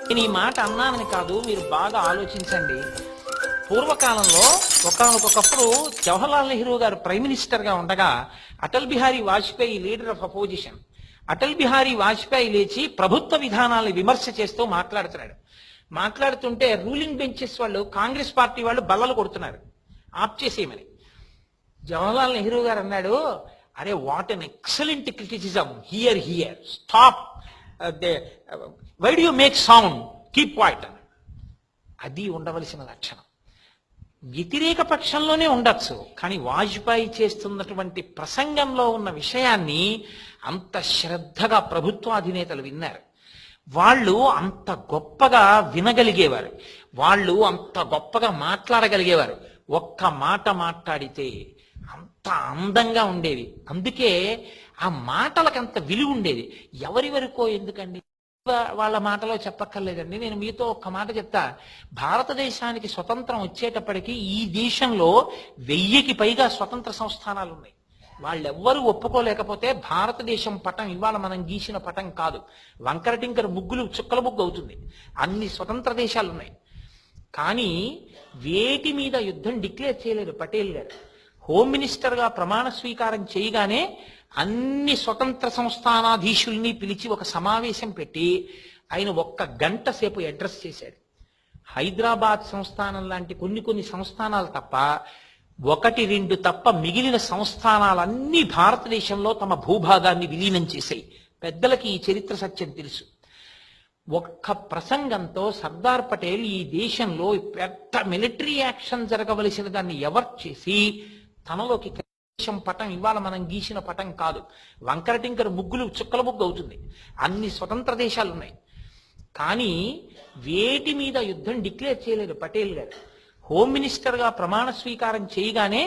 నేను ఈ మాట అన్నానని కాదు, మీరు బాగా ఆలోచించండి. పూర్వకాలంలో ఒకనొకప్పుడు జవహర్లాల్ నెహ్రూ గారు ప్రైమ్ మినిస్టర్ గా ఉండగా Atal Bihari Vajpayee leader of opposition. Atal Bihari Vajpayee లేచి ప్రభుత్వ విధానాలను విమర్శ చేస్తూ మాట్లాడుతున్నాడు. మాట్లాడుతుంటే రూలింగ్ బెంచెస్ వాళ్ళు, కాంగ్రెస్ పార్టీ వాళ్ళు బల్లలు కొడుతున్నారు ఆప్ చేసేయమని. జవహర్లాల్ నెహ్రూ గారు అన్నాడు, అరే what an excellent criticism, hear hear stop, why do you make sound, keep quiet అని. అది ఉండవలసిన లక్షణం. వ్యతిరేక పక్షంలోనే ఉండొచ్చు, కానీ వాజ్పేయి చేస్తున్నటువంటి ప్రసంగంలో ఉన్న విషయాన్ని అంత శ్రద్ధగా ప్రభుత్వాధినేతలు విన్నారు. వాళ్ళు అంత గొప్పగా వినగలిగేవారు, వాళ్ళు అంత గొప్పగా మాట్లాడగలిగేవారు. ఒక్క మాట మాట్లాడితే అంత అందంగా ఉండేది. అందుకే ఆ మాటలకు అంత విలువ ఉండేది. ఎవరి వరకో ఎందుకండి, వాళ్ళ మాటలో చెప్పక్కర్లేదండి. నేను మీతో ఒక్క మాట చెప్తా. భారతదేశానికి స్వతంత్రం వచ్చేటప్పటికి ఈ దేశంలో 1000కి పైగా స్వతంత్ర సంస్థానాలు ఉన్నాయి. వాళ్ళెవ్వరూ ఒప్పుకోలేకపోతే భారతదేశం పటం ఇవాళ మనం గీసిన పటం కాదు, వంకరటింకర ముగ్గులు చుక్కల ముగ్గు అవుతుంది. అన్ని స్వతంత్ర దేశాలు ఉన్నాయి. కానీ వేటి మీద యుద్ధం డిక్లేర్ చేయలేదు పటేల్ గారు. హోమ్ మినిస్టర్ గా ప్రమాణ స్వీకారం చేయగానే అన్ని స్వతంత్ర సంస్థానాధీశుల్ని పిలిచి ఒక సమావేశం పెట్టి ఆయన 1 గంట సేపు అడ్రస్ చేశాడు. హైదరాబాద్ సంస్థానం లాంటి కొన్ని సంస్థానాలు తప్ప, 1-2 తప్ప మిగిలిన సంస్థానాలన్నీ భారతదేశంలో తమ భూభాగాన్ని విలీనం చేశాయి. పెద్దలకి ఈ చరిత్ర సత్యం తెలుసు. ఒక్క ప్రసంగంతో సర్దార్ పటేల్ ఈ దేశంలో పెద్ద మిలిటరీ యాక్షన్ జరగవలసిన దాన్ని ఎవరు చేసి తనలోకి దేశం పటం ఇవాళ మనం గీసిన పటం కాదు, వంకరటింకర ముగ్గులు చుక్కల ముగ్గు అవుతుంది. అన్ని స్వతంత్ర దేశాలు ఉన్నాయి. కానీ వేటి మీద యుద్ధం డిక్లేర్ చేయలేదు పటేల్ గారు. హోమ్ మినిస్టర్ గా ప్రమాణ స్వీకారం చేయగానే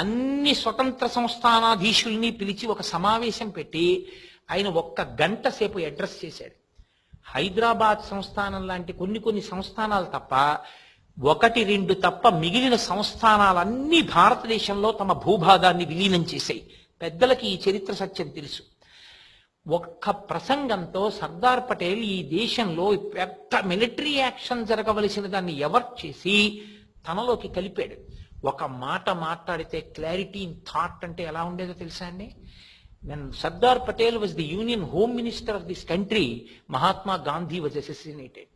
అన్ని స్వతంత్ర సంస్థానాధీశుల్ని పిలిచి ఒక సమావేశం పెట్టి ఆయన 1 గంట సేపు అడ్రస్ చేశాడు. హైదరాబాద్ సంస్థానం లాంటి కొన్ని సంస్థానాలు తప్ప, 1-2 తప్ప మిగిలిన సంస్థానాలన్నీ భారతదేశంలో తమ భూభాగాన్ని విలీనం చేశాయి. పెద్దలకి ఈ చరిత్ర సత్యం తెలుసు. ఒక్క ప్రసంగంతో సర్దార్ పటేల్ ఈ దేశంలో పెద్ద మిలిటరీ యాక్షన్ జరగవలసిన దాన్ని ఎవరు చేసి తనలోకి కలిపాడు. ఒక మాట మాట్లాడితే క్లారిటీ ఇన్ థాట్ అంటే ఎలా ఉండేదో తెలుసా అండి? When Sardar Patel was the Union Home Minister of this country, Mahatma Gandhi was assassinated.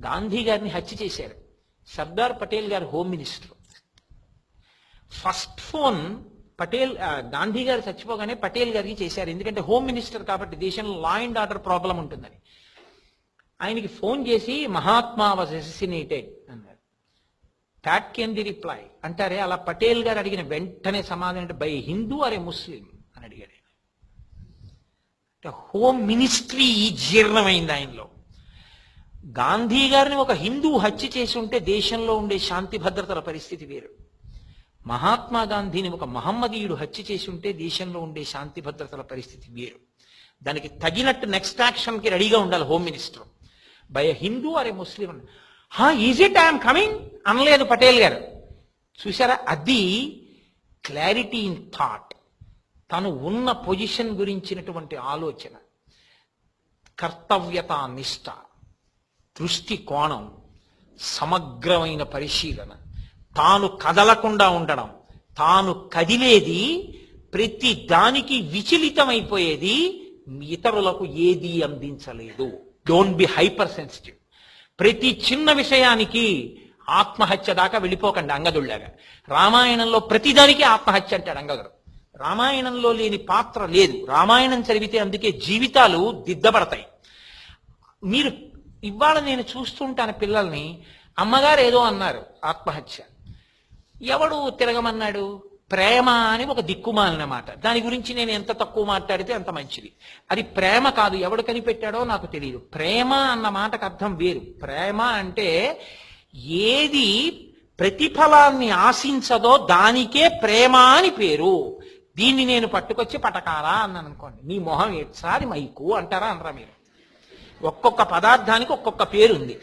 Gandhi గారిని హత్య చేశారు. సర్దార్ పటేల్ గారు home minister. First phone Patel, Gandhi గారు చచ్చిపోగానే పటేల్ గారికి చేశారు. ఎందుకంటే హోమ్ మినిస్టర్ కాబట్టి దేశంలో లా అండ్ ఆర్డర్ ప్రాబ్లం ఉంటుందని. ఆయనకి ఫోన్ చేసి మహాత్మా వాజ్ అసెసినేటెడ్ అన్నారు. దాట్ కెన్ ది రిప్లై అంటారే, అలా పటేల్ గారు అడిగిన వెంటనే సమాధానం అంటే బై హిందూ ఆర్ ఏ ముస్లిం అని అడిగాడు. హోమ్ మినిస్ట్రీ జీర్ణమైంది ఆయనలో. గాంధీ గారిని ఒక హిందూ హత్య చేసి ఉంటే దేశంలో ఉండే శాంతి భద్రతల పరిస్థితి వేరు. మహాత్మా గాంధీని ఒక మహమ్మదీయుడు హత్య చేసి ఉంటే దేశంలో ఉండే శాంతి భద్రతల పరిస్థితి వేరు. దానికి తగినట్టు నెక్స్ట్ యాక్షన్ కి రెడీగా ఉండాలి home minister. By Hindu or a Muslim is it I'm coming అనలేదు పటేల్ గారు. చూసారా, అది క్లారిటీ ఇన్ థాట్. తను ఉన్న పొజిషన్ గురించినటువంటి ఆలోచన, కర్తవ్యత నిష్ట, దృష్టి కోణం, సమగ్రమైన పరిశీలన, తాను కదలకుండా ఉండడం, తాను కదిలేది ప్రతి దానికి విచలితమైపోయేది, ఇతరులకు ఏది అందించలేదు. Don't be hypersensitive. ప్రతి చిన్న విషయానికి ఆత్మహత్య దాకా వెళ్ళిపోకండి అంగదుళ్ళగా. రామాయణంలో ప్రతిదానికి ఆత్మహత్య అంటాడు అంగదుడు. రామాయణంలో లేని పాత్ర లేదు. రామాయణం చదివితే అందుకే జీవితాలు దిద్దబడతాయి. మీరు ఇవాళ నేను చూస్తుంటాను పిల్లల్ని, అమ్మగారు ఏదో అన్నారు ఆత్మహత్య, ఎవడు తిరగమన్నాడు? ప్రేమ అని ఒక దిక్కుమాలిన మాట. దాని గురించి నేను ఎంత తక్కువ మాట్లాడితే అంత మంచిది. అది ప్రేమ కాదు, ఎవడు కనిపెట్టాడో నాకు తెలియదు. ప్రేమ అన్న మాటకు అర్థం వేరు. ప్రేమ అంటే ఏది ప్రతిఫలాన్ని ఆశించదో దానికే ప్రేమ అని పేరు. దీన్ని నేను పట్టుకొచ్చి పటకారా అన్నాను అనుకోండి, నీ మొహం ఎట్సారి మైకు అంటారా అనరా మీరు? ఒక్కొక్క పదార్థానికి ఒక్కొక్క పేరుంది.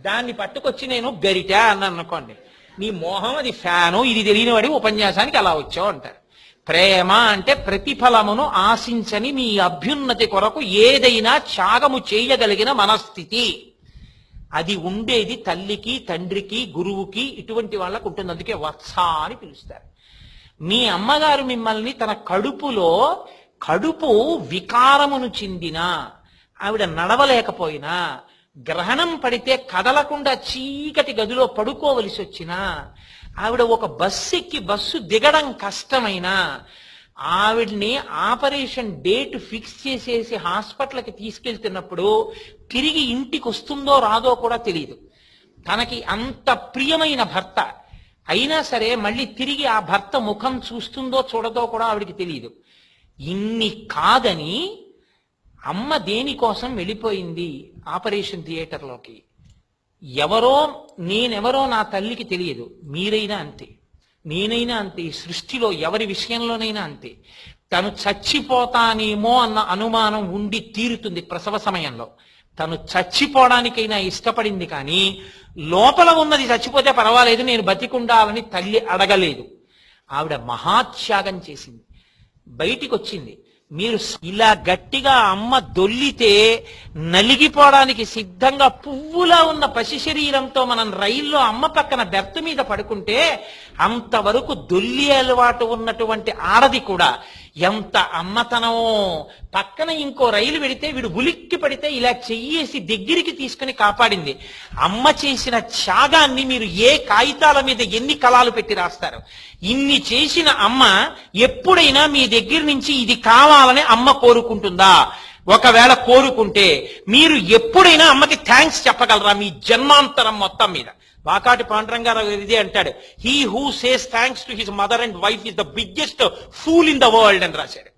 దాన్ని పట్టుకొచ్చి నేను గరిట అన్నాను అనుకోండి, నీ మోహం అది ఫ్యాను, ఇది తెలియని వాడి ఉపన్యాసానికి అలా వచ్చావు అంటారు. ప్రేమ అంటే ప్రతిఫలమును ఆశించని మీ అభ్యున్నతి కొరకు ఏదైనా త్యాగము చేయగలిగిన మనస్థితి. అది ఉండేది తల్లికి, తండ్రికి, గురువుకి, ఇటువంటి వాళ్ళకు ఉంటుంది. అందుకే వత్స అని పిలుస్తారు. మీ అమ్మగారు మిమ్మల్ని తన కడుపు వికారమును చెందిన, ఆవిడ నడవలేకపోయినా, గ్రహణం పడితే కదలకుండా చీకటి గదిలో పడుకోవలసి వచ్చినా, ఆవిడ ఒక బస్సు ఎక్కి బస్సు దిగడం కష్టమైనా, ఆవిడ్ని ఆపరేషన్ డేట్ ఫిక్స్ చేసేసి హాస్పిటల్కి తీసుకెళ్తున్నప్పుడు తిరిగి ఇంటికి వస్తుందో రాదో కూడా తెలియదు. తనకి అంత ప్రియమైన భర్త అయినా సరే మళ్ళీ తిరిగి ఆ భర్త ముఖం చూస్తుందో చూడదో కూడా ఆవిడికి తెలియదు. ఇన్ని కాదని అమ్మ దేనికోసం వెళ్ళిపోయింది ఆపరేషన్ థియేటర్లోకి. నేనెవరో నా తల్లికి తెలియదు. మీరైనా అంతే, నేనైనా అంతే, ఈ సృష్టిలో ఎవరి విషయంలోనైనా అంతే. తను చచ్చిపోతానేమో అన్న అనుమానం ఉండి తీరుతుంది ప్రసవ సమయంలో. తను చచ్చిపోవడానికైనా ఇష్టపడింది, కానీ లోపల ఉన్నది చచ్చిపోతే పర్వాలేదు, నేను బతికుండాలని తల్లి అడగలేదు. ఆవిడ మహాత్యాగం చేసింది, బయటికి వచ్చింది. మీరు ఇలా గట్టిగా అమ్మ దొల్లితే నలిగిపోవడానికి సిద్ధంగా పువ్వులా ఉన్న పసి శరీరంతో మనం రైల్లో అమ్మ పక్కన బెర్త్ మీద పడుకుంటే, అంతవరకు దొల్లి అలవాటు ఉన్నటువంటి ఆడది కూడా ఎంత అమ్మతనమో. పక్కన ఇంకో రైలు పెడితే వీడు ఉలిక్కి పడితే ఇలా చెయ్యేసి దగ్గరికి తీసుకుని కాపాడింది. అమ్మ చేసిన త్యాగాన్ని మీరు ఏ కాగితాల మీద ఎన్ని కళాలు పెట్టి రాస్తారు? ఇన్ని చేసిన అమ్మ ఎప్పుడైనా మీ దగ్గర నుంచి ఇది కావాలని అమ్మ కోరుకుంటుందా? ఒకవేళ కోరుకుంటే మీరు ఎప్పుడైనా అమ్మకి థ్యాంక్స్ చెప్పగలరా మీ జన్మాంతరం మొత్తం మీద? వాకాటి పాండురంగారావు ఇదే అంటాడు, he who says thanks to his mother and wife is the biggest pool in the world అని రాశాడు.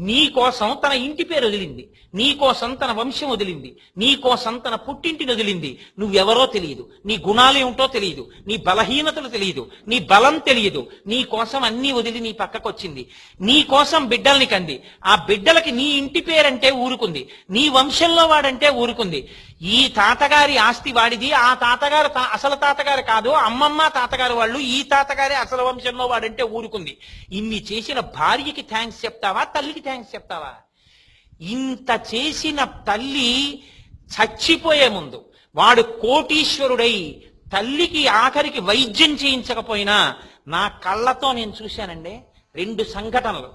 నీ కోసం తన ఇంటి పేరు వదిలింది, నీ కోసం తన వంశం వదిలింది, నీ కోసం తన పుట్టింటిని వదిలింది. నువ్వెవరో తెలియదు, నీ గుణాలు ఏమిటో తెలియదు, నీ బలహీనతలు తెలియదు, నీ బలం తెలియదు. నీ కోసం అన్నీ వదిలి నీ పక్కకు వచ్చింది. నీ కోసం బిడ్డల్ని కంది. ఆ బిడ్డలకి నీ ఇంటి పేరంటే ఊరుకుంది, నీ వంశంలో వాడంటే ఊరుకుంది. ఈ తాతగారి ఆస్తి వాడిది, ఆ తాతగారు అసలు తాతగారు కాదు, అమ్మమ్మ తాతగారు వాళ్ళు, ఈ తాతగారి అసలు వంశంలో వాడంటే ఊరుకుంది. ఇన్ని చేసిన భార్యకి థ్యాంక్స్ చెప్తావా, తల్లికి థ్యాంక్స్ చెప్తావా? ఇంత చేసిన తల్లి చచ్చిపోయే ముందు వాడు కోటీశ్వరుడై తల్లికి ఆఖరికి వైద్యం చేయించకపోయినా, నా కళ్ళతో నేను చూశానండి. 2 సంఘటనలు,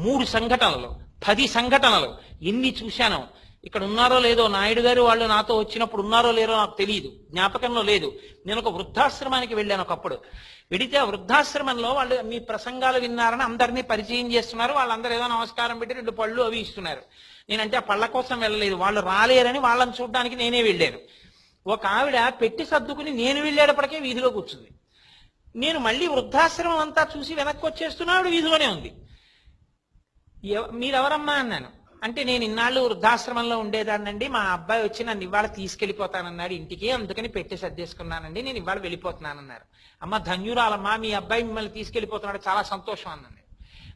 3 సంఘటనలు, 10 సంఘటనలు, ఎన్ని చూశానో. ఇక్కడ ఉన్నారో లేదో, నాయుడు గారు వాళ్ళు నాతో వచ్చినప్పుడు ఉన్నారో లేదో నాకు తెలియదు, జ్ఞాపకంలో లేదు. నేను ఒక వృద్ధాశ్రమానికి వెళ్ళాను ఒకప్పుడు. వెడితే ఆ వృద్ధాశ్రమంలో వాళ్ళు మీ ప్రసంగాలు విన్నారని అందరినీ పరిచయం చేస్తున్నారు. వాళ్ళందరూ ఏదో నమస్కారం పెట్టి 2 పళ్ళు అవి ఇస్తున్నారు. నేనంటే ఆ పళ్ళ కోసం వెళ్ళలేదు, వాళ్ళు రాలేరని వాళ్ళని చూడడానికి నేనే వెళ్ళాను. ఒక ఆవిడ పెట్టి సర్దుకుని నేను వెళ్ళేటప్పటికే వీధిలో కూర్చుంది. నేను మళ్ళీ వృద్ధాశ్రమం అంతా చూసి వెనక్కి వచ్చేస్తున్నా, ఆవిడ వీధిలోనే ఉంది. మీరెవరమ్మా అన్నాను. అంటే నేను ఇన్నాళ్ళు వృద్ధాశ్రమంలో ఉండేదాన్నండి, మా అబ్బాయి వచ్చి నన్ను ఇవాళ తీసుకెళ్లిపోతానన్నాడు ఇంటికి, అందుకని పెట్టి సర్దేసుకున్నానండి, నేను ఇవాళ వెళ్ళిపోతున్నానన్నారు. అమ్మ ధన్యురాలమ్మా, మీ అబ్బాయి మిమ్మల్ని తీసుకెళ్లిపోతున్నాడు, చాలా సంతోషం అన్నాను.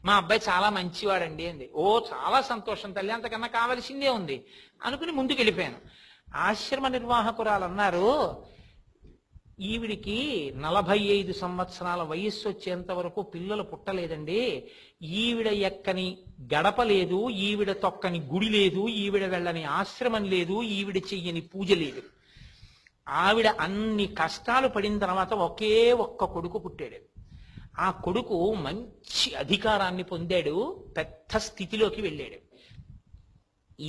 మా అబ్బాయి చాలా మంచివాడండి అంది. ఓ చాలా సంతోషం తల్లి, అంతకన్నా కావలసిందే ఉంది అనుకుని ముందుకు వెళ్ళిపోయాను. ఆశ్రమ నిర్వాహకురాలు అన్నారు, ఈవిడికి 45 సంవత్సరాల వయస్సు వచ్చేంత వరకు పిల్లలు పుట్టలేదండి. ఈవిడ ఎక్కని గడప లేదు, ఈవిడ తొక్కని గుడి లేదు, ఈవిడ వెళ్ళని ఆశ్రమం లేదు, ఈవిడ చెయ్యని పూజ లేదు. ఆవిడ అన్ని కష్టాలు పడిన తర్వాత ఒకే ఒక్క కొడుకు పుట్టాడు. ఆ కొడుకు మంచి అధికారాన్ని పొందాడు, పెద్ద స్థితిలోకి వెళ్ళాడు.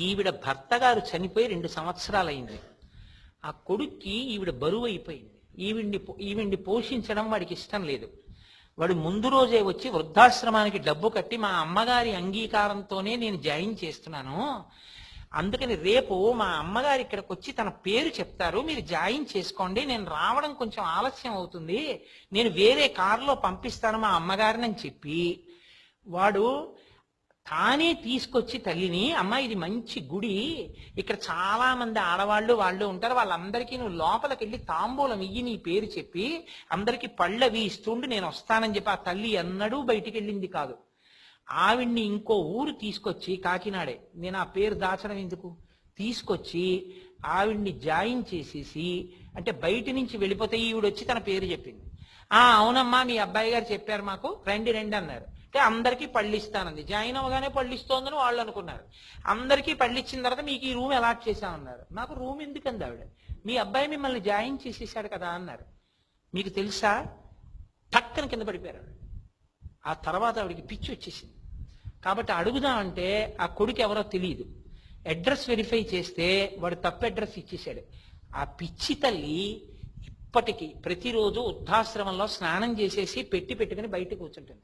ఈవిడ భర్త గారు చనిపోయి 2 సంవత్సరాలైంది. ఆ కొడుక్కి ఈవిడ బరువు అయిపోయింది. ఈవిడ్ని పోషించడం వాడికి ఇష్టం లేదు. వాడు ముందు రోజే వచ్చి వృద్ధాశ్రమానికి డబ్బు కట్టి, మా అమ్మగారి అంగీకారంతోనే నేను జాయిన్ చేస్తున్నాను, అందుకని రేపు మా అమ్మగారు ఇక్కడికి వచ్చి తన పేరు చెప్తారు, మీరు జాయిన్ చేసుకోండి, నేను రావడం కొంచెం ఆలస్యం అవుతుంది, నేను వేరే కారులో పంపిస్తాను మా అమ్మగారిని అని చెప్పి, వాడు తానే తీసుకొచ్చి తల్లిని, అమ్మ ఇది మంచి గుడి, ఇక్కడ చాలా మంది ఆడవాళ్ళు వాళ్ళు ఉంటారు, వాళ్ళందరికీ నువ్వు లోపలికి వెళ్ళి తాంబూలం ఇయ్యి, నీ పేరు చెప్పి అందరికీ పళ్ళవి ఇస్తుండి నేను వస్తానని చెప్పి ఆ తల్లి ఎన్నడూ బయటికి వెళ్ళింది కాదు. ఆవిడ్ని ఇంకో ఊరు తీసుకొచ్చి, కాకినాడే, నేను ఆ పేరు దాచడం ఎందుకు, తీసుకొచ్చి ఆవిడ్ని జాయిన్ చేసేసి, అంటే బయట నుంచి వెళ్ళిపోతే ఈవిడ వచ్చి తన పేరు చెప్పింది. అవునమ్మా మీ అబ్బాయి గారు చెప్పారు మాకు, రండి రండి అన్నారు. అంటే అందరికీ పళ్ళు ఇస్తానంది. జాయిన్ అవగానే పళ్ళు ఇస్తోందని వాళ్ళు అనుకున్నారు. అందరికీ పళ్ళు ఇచ్చిన తర్వాత మీకు ఈ రూమ్ అలాట్ చేశామన్నారు. నాకు రూమ్ ఎందుకంది ఆవిడ, మీ అబ్బాయి మిమ్మల్ని జాయిన్ చేసేసాడు కదా అన్నారు. మీకు తెలుసా, టక్కన కింద పడిపోయారు. ఆ తర్వాత ఆవిడికి పిచ్చి వచ్చేసింది. కాబట్టి అడుగుదామంటే ఆ కొడుకు ఎవరో తెలియదు. అడ్రస్ వెరిఫై చేస్తే వాడు తప్పు అడ్రస్ ఇచ్చేసాడు. ఆ పిచ్చి తల్లి ఇప్పటికీ ప్రతిరోజు వృద్ధాశ్రమంలో స్నానం చేసేసి పెట్టుకుని బయట కూర్చుంటుంది.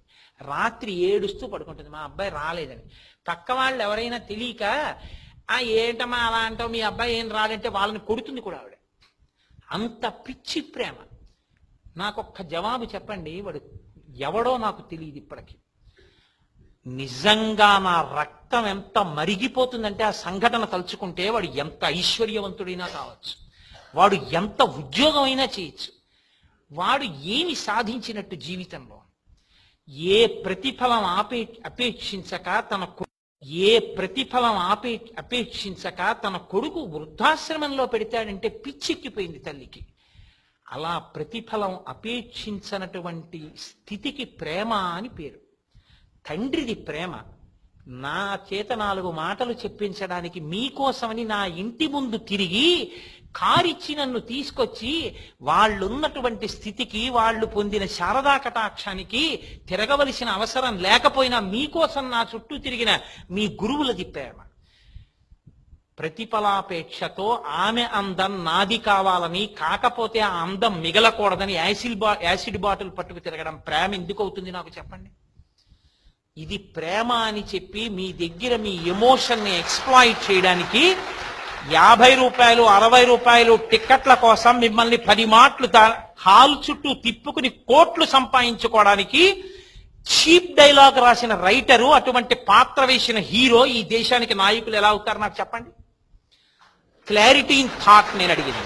రాత్రి ఏడుస్తూ పడుకుంటుంది మా అబ్బాయి రాలేదని. పక్క వాళ్ళు ఎవరైనా తెలియక ఏంటమ్మా అలా అంటావు, మీ అబ్బాయి ఏం రాడంటే వాళ్ళని కొడుతుంది కూడా ఆవిడ. అంత పిచ్చి ప్రేమ. నాకొక్క జవాబు చెప్పండి, వాడు ఎవడో నాకు తెలియదు ఇప్పటికీ. నిజంగా నా రక్తం ఎంత మరిగిపోతుందంటే ఆ సంఘటన తలుచుకుంటే, వాడు ఎంత ఐశ్వర్యవంతుడైనా కావచ్చు, వాడు ఎంత ఉద్యోగం అయినా చేయొచ్చు, వాడు ఏమి సాధించినట్టు జీవితంలో, ఏ ప్రతిఫలం అపేక్షించక తన కొడుకు వృద్ధాశ్రమంలో పెడతాడంటే పిచ్చెక్కిపోయింది తల్లికి. అలా ప్రతిఫలం అపేక్షించనటువంటి స్థితికి ప్రేమ అని పేరు. తండ్రిది ప్రేమ. నా చేత 4 మాటలు చెప్పించడానికి మీకోసమని నా ఇంటి ముందు తిరిగి కారిచ్చి నన్ను తీసుకొచ్చి వాళ్ళున్నటువంటి స్థితికి, వాళ్ళు పొందిన శారదా కటాక్షానికి తిరగవలసిన అవసరం లేకపోయినా మీకోసం నా చుట్టూ తిరిగిన మీ గురువులది ప్రేమ. ప్రతిఫలాపేక్షతో ఆమె అందం నాది కావాలని, కాకపోతే ఆ అందం మిగలకూడదని యాసిడ్ బాటిల్ పట్టుకు తిరగడం ప్రేమ ఎందుకు అవుతుంది నాకు చెప్పండి? ఇది ప్రేమ అని చెప్పి మీ దగ్గర మీ ఎమోషన్ని ఎక్స్ప్లాయిట్ చేయడానికి 50 రూపాయలు 60 రూపాయలు టిక్కెట్ల కోసం మిమ్మల్ని 10 మాటలు హాల్ చుట్టూ తిప్పుకుని కోట్లు సంపాదించుకోవడానికి చీప్ డైలాగ్ రాసిన రైటరు, అటువంటి పాత్ర వేసిన హీరో ఈ దేశానికి నాయకులు ఎలా అవుతారు నాకు చెప్పండి? క్లారిటీ ఇన్ థాట్ నేను అడిగింది.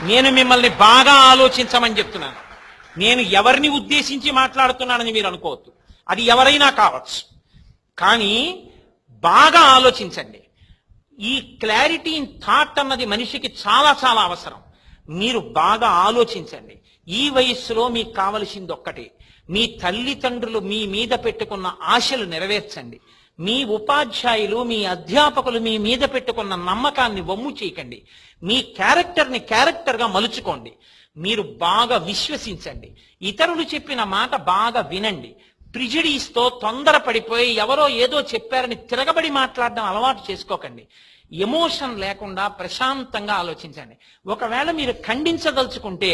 నేను మిమ్మల్ని బాగా ఆలోచించమని చెప్తున్నాను. నేను ఎవరిని ఉద్దేశించి మాట్లాడుతున్నానని మీరు అనుకోవద్దు. అది ఎవరైనా కావచ్చు, కానీ బాగా ఆలోచించండి. ఈ క్లారిటీ ఇన్ థాట్ అన్నది మనిషికి చాలా చాలా అవసరం. మీరు బాగా ఆలోచించండి. ఈ వయస్సులో మీకు కావలసింది ఒక్కటే, మీ తల్లిదండ్రులు మీ మీద పెట్టుకున్న ఆశలు నెరవేర్చండి. మీ ఉపాధ్యాయులు, మీ అధ్యాపకులు మీ మీద పెట్టుకున్న నమ్మకాన్ని వమ్ము చేయకండి. మీ క్యారెక్టర్ని క్యారెక్టర్గా మలుచుకోండి. మీరు బాగా విశ్వసించండి. ఇతరులు చెప్పిన మాట బాగా వినండి. ప్రిజుడీస్తో తొందరపడిపోయి ఎవరో ఏదో చెప్పారని తిరగబడి మాట్లాడడం అలవాటు చేసుకోకండి. ఎమోషన్ లేకుండా ప్రశాంతంగా ఆలోచించండి. ఒకవేళ మీరు ఖండించదలుచుకుంటే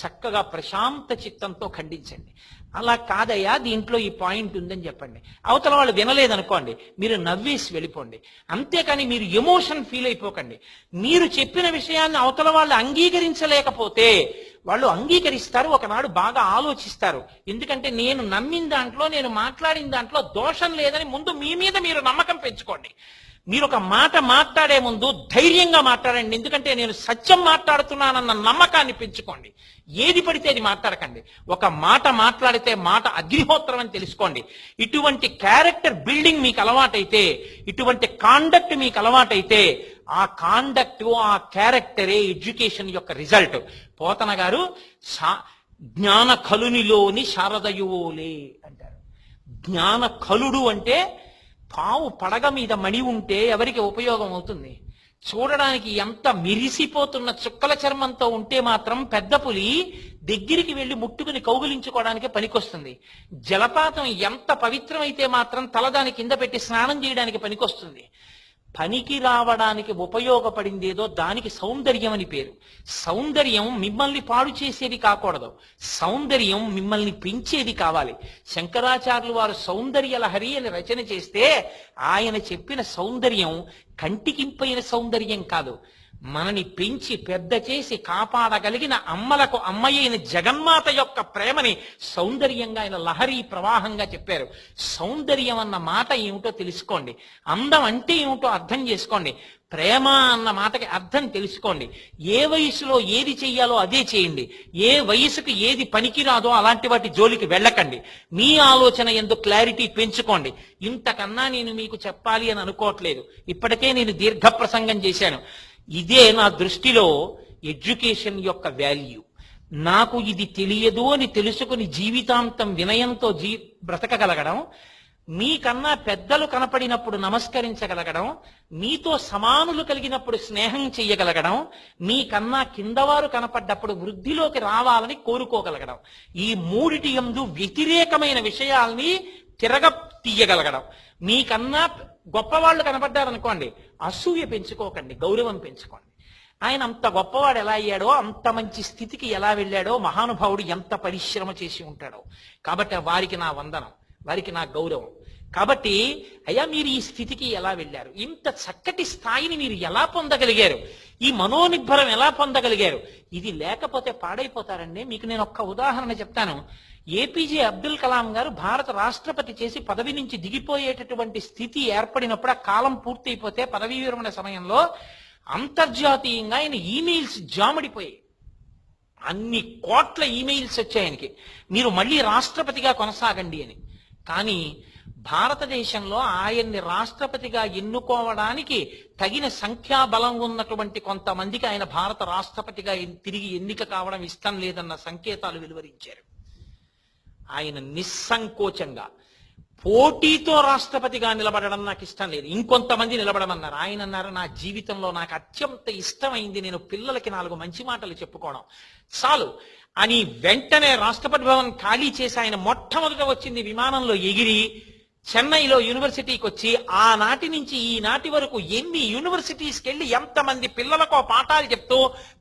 చక్కగా ప్రశాంత చిత్తంతో ఖండించండి. అలా కాదయ్యా దీంట్లో ఈ పాయింట్ ఉందని చెప్పండి. అవతల వాళ్ళు వినలేదనుకోండి, మీరు నవ్వేసి వెళ్ళిపోండి. అంతేకాని మీరు ఎమోషన్ ఫీల్ అయిపోకండి. మీరు చెప్పిన విషయాన్ని అవతల వాళ్ళు అంగీకరించలేకపోతే వాళ్ళు అంగీకరిస్తారు, ఒకనాడు బాగా ఆలోచిస్తారు. ఎందుకంటే నేను నమ్మిన దాంట్లో, నేను మాట్లాడిన దాంట్లో దోషం లేదని ముందు మీ మీద మీరు నమ్మకం పెంచుకోండి. మీరు ఒక మాట మాట్లాడే ముందు ధైర్యంగా మాట్లాడండి. ఎందుకంటే నేను సత్యం మాట్లాడుతున్నానన్న నమ్మకాన్ని పెంచుకోండి. ఏది పడితే అది మాట్లాడకండి. ఒక మాట మాట్లాడితే మాట అగ్నిహోత్రం అని తెలుసుకోండి. ఇటువంటి క్యారెక్టర్ బిల్డింగ్ మీకు అలవాటైతే, ఇటువంటి కాండక్ట్ మీకు అలవాటైతే, ఆ కాండక్ట్, ఆ క్యారెక్టరే ఎడ్యుకేషన్ యొక్క రిజల్ట్. పోతన గారు జ్ఞాన కలునిలోని శారదయువోలే అంటారు. జ్ఞాన కలుడు అంటే పావు పడగ మీద మణి ఉంటే ఎవరికి ఉపయోగం అవుతుంది? చూడడానికి ఎంత మిరిసిపోతున్న చుక్కల చర్మంతో ఉంటే మాత్రం పెద్ద పులి దగ్గరికి వెళ్లి ముట్టుకుని కౌగిలించుకోవడానికి పనికొస్తుంది. జలపాతం ఎంత పవిత్రమైతే మాత్రం తలదాని కింద పెట్టి స్నానం చేయడానికి పనికొస్తుంది. పనికి రావడానికి ఉపయోగపడిందేదో దానికి సౌందర్యం అని పేరు. సౌందర్యం మిమ్మల్ని పాడు చేసేది కాకూడదు, సౌందర్యం మిమ్మల్ని పెంచేది కావాలి. శంకరాచార్యులు వారు సౌందర్య లహరి అని రచన చేస్తే ఆయన చెప్పిన సౌందర్యం కంటికింపైన సౌందర్యం కాదు, మనని పెంచి పెద్ద చేసి కాపాడగలిగిన అమ్మలకు అమ్మయైన జగన్మాత యొక్క ప్రేమని సౌందర్యంగా ఆయన లహరి ప్రవాహంగా చెప్పారు. సౌందర్యం అన్న మాట ఏమిటో తెలుసుకోండి. అందం అంటే ఏమిటో అర్థం చేసుకోండి. ప్రేమ అన్న మాటకి అర్థం తెలుసుకోండి. ఏ వయసులో ఏది చెయ్యాలో అదే చేయండి. ఏ వయసుకు ఏది పనికిరాదో అలాంటి వాటి జోలికి వెళ్ళకండి. మీ ఆలోచన ఎందుకు క్లారిటీ పెంచుకోండి. ఇంతకన్నా నేను మీకు చెప్పాలి అని అనుకోవట్లేదు. ఇప్పటికే నేను దీర్ఘ ప్రసంగం చేశాను. ఇదే నా దృష్టిలో ఎడ్యుకేషన్ యొక్క వాల్యూ. నాకు ఇది తెలియదు అని తెలుసుకుని జీవితాంతం వినయంతో బ్రతకగలగడం, మీకన్నా పెద్దలు కనపడినప్పుడు నమస్కరించగలగడం, మీతో సమానులు కలిగినప్పుడు స్నేహం చెయ్యగలగడం, మీకన్నా కిందవారు కనపడ్డప్పుడు వృద్ధిలోకి రావాలని కోరుకోగలగడం, ఈ మూడిటి యందు వ్యతిరేకమైన విషయాల్ని తిరగ తీయగలగడం. మీకన్నా గొప్పవాళ్ళు కనపడ్డారనుకోండి, అసూయ పెంచుకోకండి, గౌరవం పెంచుకోండి. ఆయన అంత గొప్పవాడు ఎలా అయ్యాడో, అంత మంచి స్థితికి ఎలా వెళ్ళాడో, మహానుభావుడు ఎంత పరిశ్రమ చేసి ఉంటాడో. కాబట్టి వారికి నా వందనం, వారికి నా గౌరవం. కాబట్టి అయ్యా మీరు ఈ స్థితికి ఎలా వెళ్ళారు, ఇంత చక్కటి స్థాయిని మీరు ఎలా పొందగలిగారు, ఈ మనోనిబ్బరం ఎలా పొందగలిగారు, ఇది లేకపోతే పాడైపోతారండి. మీకు నేను ఒక్క ఉదాహరణ చెప్తాను. ఏపీజే అబ్దుల్ కలాం గారు భారత రాష్ట్రపతి చేసి పదవి నుంచి దిగిపోయేటటువంటి స్థితి ఏర్పడినప్పుడు, ఆ కాలం పూర్తయిపోతే పదవీ విరమణ సమయంలో అంతర్జాతీయంగా ఆయన ఈమెయిల్స్ జామడిపోయాయి. అన్ని కోట్ల ఈమెయిల్స్ వచ్చాయి ఆయనకి, మీరు మళ్ళీ రాష్ట్రపతిగా కొనసాగండి అని. కానీ భారతదేశంలో ఆయన్ని రాష్ట్రపతిగా ఎన్నుకోవడానికి తగిన సంఖ్యాబలం ఉన్నటువంటి కొంతమందికి ఆయన భారత రాష్ట్రపతిగా తిరిగి ఎన్నిక కావడం ఇష్టం లేదన్న సంకేతాలు వెలువరించారు. ఆయన నిస్సంకోచంగా పోటీతో రాష్ట్రపతిగా నిలబడడం నాకు ఇష్టం లేదు, ఇంకొంతమంది నిలబడమన్నారు. ఆయన అన్నారు, నా జీవితంలో నాకు అత్యంత ఇష్టమైంది నేను పిల్లలకి 4 మంచి మాటలు చెప్పుకోవడం చాలు అని వెంటనే రాష్ట్రపతి భవన్ ఖాళీ చేసి ఆయన మొట్టమొదట వచ్చింది విమానంలో ఎగిరి చెన్నైలో యూనివర్సిటీకి వచ్చి ఆనాటి నుంచి ఈనాటి వరకు ఎన్ని యూనివర్సిటీస్కి వెళ్ళి ఎంతమంది పిల్లలకో పాఠాలు చెప్తూ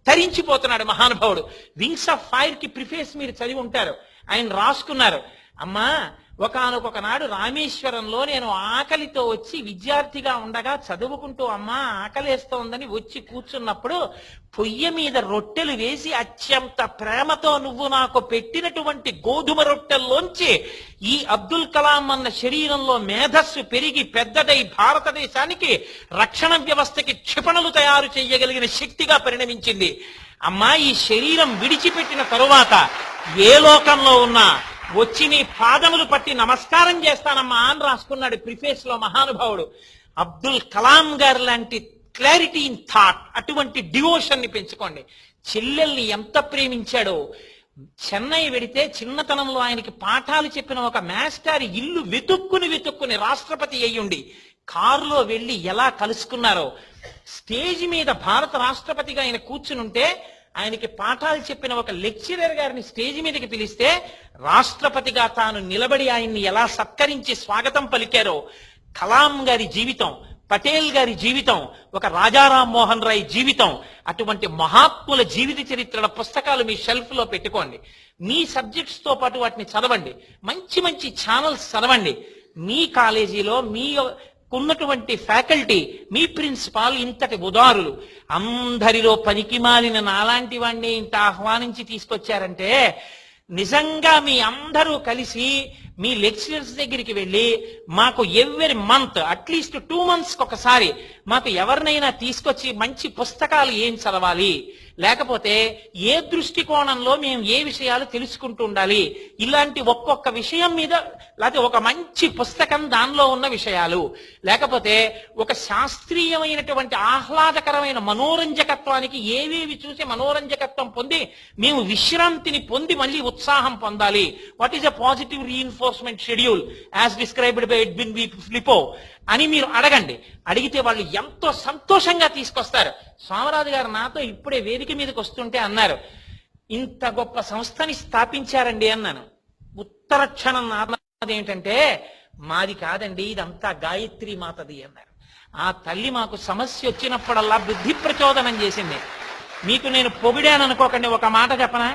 తరించిపోతున్నాడు మహానుభావుడు. వింగ్స్ ఆఫ్ ఫైర్ కి ప్రిఫేస్ మీరు చదివి ఉంటారు. ఆయన రాసుకున్నారు, అమ్మా ఒకానొక నాడు రామేశ్వరంలో నేను ఆకలితో వచ్చి విద్యార్థిగా ఉండగా చదువుకుంటూ అమ్మా ఆకలేస్తోందని వచ్చి కూర్చున్నప్పుడు పొయ్యి మీద రొట్టెలు వేసి అత్యంత ప్రేమతో నువ్వు నాకు పెట్టినటువంటి గోధుమ రొట్టెల్లోంచి ఈ అబ్దుల్ కలాం అన్న శరీరంలో మేధస్సు పెరిగి పెద్దదై భారతదేశానికి రక్షణ వ్యవస్థకి క్షిపణులు తయారు చేయగలిగిన శక్తిగా పరిణమించింది. అమ్మా ఈ శరీరం విడిచిపెట్టిన తరువాత ఏ లోకంలో ఉన్నా వచ్చి నీ పాదములు పట్టి నమస్కారం చేస్తానమ్మా అని రాసుకున్నాడు ప్రిఫేస్ లో మహానుభావుడు. అబ్దుల్ కలాం గారు లాంటి క్లారిటీ ఇన్ థాట్, అటువంటి డివోషన్ ని పెంచుకోండి. చెల్లెల్ని ఎంత ప్రేమించాడో. చెన్నై వెడితే చిన్నతనంలో ఆయనకి పాఠాలు చెప్పిన ఒక మాస్టర్ ఇల్లు వెతుక్కుని రాష్ట్రపతి అయ్యుండి కారులో వెళ్లి ఎలా కలుసుకున్నారో, స్టేజ్ మీద భారత రాష్ట్రపతిగా ఆయన కూర్చునుంటే ఆయనకి పాఠాలు చెప్పిన ఒక లెక్చరర్ గారిని స్టేజ్ మీదకి పిలిస్తే రాష్ట్రపతిగా తాను నిలబడి ఆయన్ని ఎలా సత్కరించి స్వాగతం పలికారో, కలాం గారి జీవితం, పటేల్ గారి జీవితం, ఒక రాజారాం మోహన్ రాయ్ జీవితం, అటువంటి మహాత్ముల జీవిత చరిత్రల పుస్తకాలు మీ షెల్ఫ్ లో పెట్టుకోండి. మీ సబ్జెక్ట్స్ తో పాటు వాటిని చదవండి. మంచి మంచి ఛానల్స్ చదవండి. మీ కాలేజీలో మీ ఉన్నటువంటి ఫ్యాకల్టీ, మీ ప్రిన్సిపాల్ ఇంతటి ఉదారులు. అందరిలో పనికి మాలిన నాలాంటి వాడిని ఇంత ఆహ్వానించి తీసుకొచ్చారంటే నిజంగా మీ అందరూ కలిసి మీ లెక్చరర్స్ దగ్గరికి వెళ్ళి మాకు ఎవ్రీ మంత్ అట్లీస్ట్ 2 months ఒకసారి మాకు ఎవరినైనా తీసుకొచ్చి మంచి పుస్తకాలు ఏం చదవాలి, లేకపోతే ఏ దృష్టికోణంలో మేము ఏ విషయాలు తెలుసుకుంటూ ఉండాలి, ఇలాంటి ఒక్కొక్క విషయం మీద, లేకపోతే ఒక మంచి పుస్తకం దానిలో ఉన్న విషయాలు, లేకపోతే ఒక శాస్త్రీయమైనటువంటి ఆహ్లాదకరమైన మనోరంజకత్వానికి ఏవేవి చూసి మనోరంజకత్వం పొంది మేము విశ్రాంతిని పొంది మళ్ళీ ఉత్సాహం పొందాలి. What is a positive reinforcement schedule as described by Edwin B Flippo అని మీరు అడగండి. అడిగితే వాళ్ళు ఎంతో సంతోషంగా తీసుకొస్తారు. స్వామిరాజు గారు నాతో ఇప్పుడే వేదిక మీదకి వస్తుంటే అన్నారు, ఇంత గొప్ప సంస్థని స్థాపించారండి అన్నాను. ఉత్తర క్షణం నాదేంటంటే, మాది కాదండి, ఇదంతా గాయత్రి మాతది అన్నారు. ఆ తల్లి మాకు సమస్య వచ్చినప్పుడల్లా బుద్ధి ప్రచోదనం చేసింది. మీకు నేను పొగిడాను అనుకోకండి, ఒక మాట చెప్పనా,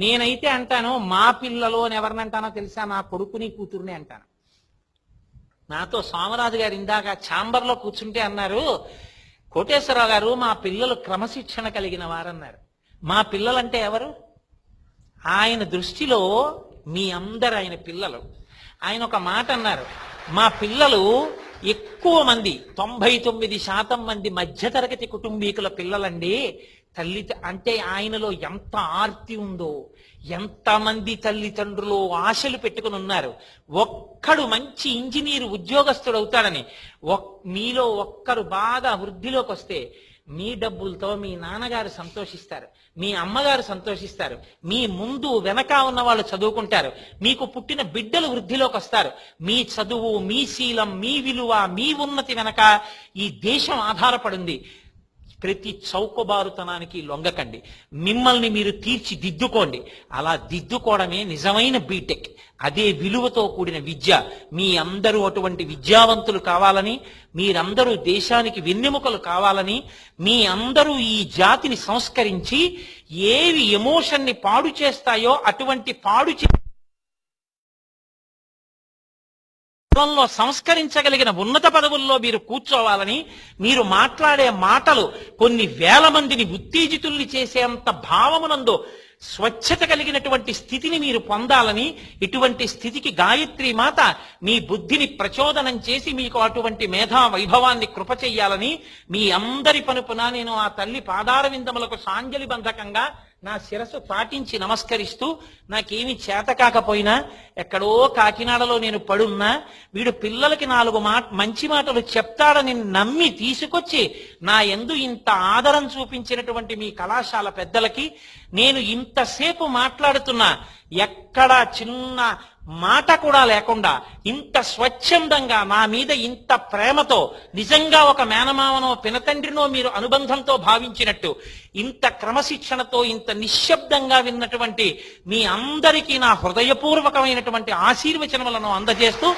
నేనైతే అంటాను మా పిల్లలు అని ఎవరినంటానో తెలుసా, నా కొడుకుని కూతుర్ని అంటాను. నాతో సోమరాజు గారు ఇందాక ఛాంబర్లో కూర్చుంటే అన్నారు, కోటేశ్వరరావు గారు మా పిల్లలు క్రమశిక్షణ కలిగిన వారన్నారు. మా పిల్లలంటే ఎవరు? ఆయన దృష్టిలో మీ అందరు ఆయన పిల్లలు. ఆయన ఒక మాట అన్నారు, మా పిల్లలు ఎక్కువ మంది 99% మంది మధ్యతరగతి కుటుంబీకుల పిల్లలండి. తల్లి అంటే ఆయనలో ఎంత ఆర్తి ఉందో, ఎంతమంది తల్లిదండ్రులు ఆశలు పెట్టుకుని ఉన్నారు. ఒక్కడు మంచి ఇంజనీర్ ఉద్యోగస్తుడు అవుతాడని, మీలో ఒక్కరు బాగా వృద్ధిలోకి వస్తే మీ డబ్బులతో మీ నాన్నగారు సంతోషిస్తారు, మీ అమ్మగారు సంతోషిస్తారు, మీ ముందు వెనక ఉన్న వాళ్ళు చదువుకుంటారు, మీకు పుట్టిన బిడ్డలు వృద్ధిలోకి వస్తారు. మీ చదువు, మీ శీలం, మీ విలువ, మీ ఉన్నతి వెనక ఈ దేశం ఆధారపడింది. ప్రతి చౌకబారుతనానికి లొంగకండి, మిమ్మల్ని మీరు తీర్చిదిద్దుకోండి. అలా దిద్దుకోవడమే నిజమైన బీటెక్. అదే విలువతో కూడిన విద్య. మీ అందరూ అటువంటి విద్యావంతులు కావాలని, మీరందరూ దేశానికి వెన్నెముకలు కావాలని, మీ అందరూ ఈ జాతిని సంస్కరించి ఏవి ఎమోషన్ని పాడు చేస్తాయో అటువంటి పాడు సంస్కరించగలిగిన ఉన్నత పదవుల్లో మీరు కూర్చోవాలని, మీరు మాట్లాడే మాటలు కొన్ని వేల మందిని ఉత్తేజితుల్ని చేసేంత భావమునందు స్వచ్ఛత కలిగినటువంటి స్థితిని మీరు పొందాలని, ఇటువంటి స్థితికి గాయత్రి మాత మీ బుద్ధిని ప్రచోదనం చేసి మీకు అటువంటి మేధా వైభవాన్ని కృప చెయ్యాలని మీ అందరి పనుపున నేను ఆ తల్లి పాదార విందములకు సాంజలి బంధకంగా నా శిరస్సు పాటించి నమస్కరిస్తూ, నాకేమి చేత కాకపోయినా, ఎక్కడో కాకినాడలో నేను పడున్నా, వీడు పిల్లలకి 4 మంచి మాటలు చెప్తాడని నమ్మి తీసుకొచ్చి నా యందు ఇంత ఆదరం చూపించినటువంటి మీ కళాశాల పెద్దలకి, నేను ఇంతసేపు మాట్లాడుతున్నా ఎక్కడా చిన్న మాట కూడా లేకుండా ఇంత స్వచ్ఛందంగా నా మీద ఇంత ప్రేమతో, నిజంగా ఒక మేనమావనో పినతండ్రినో మీరు అనుబంధంతో భావించినట్టు ఇంత క్రమశిక్షణతో ఇంత నిశ్శబ్దంగా విన్నటువంటి మీ అందరికీ నా హృదయపూర్వకమైనటువంటి ఆశీర్వచనములను అందజేస్తూ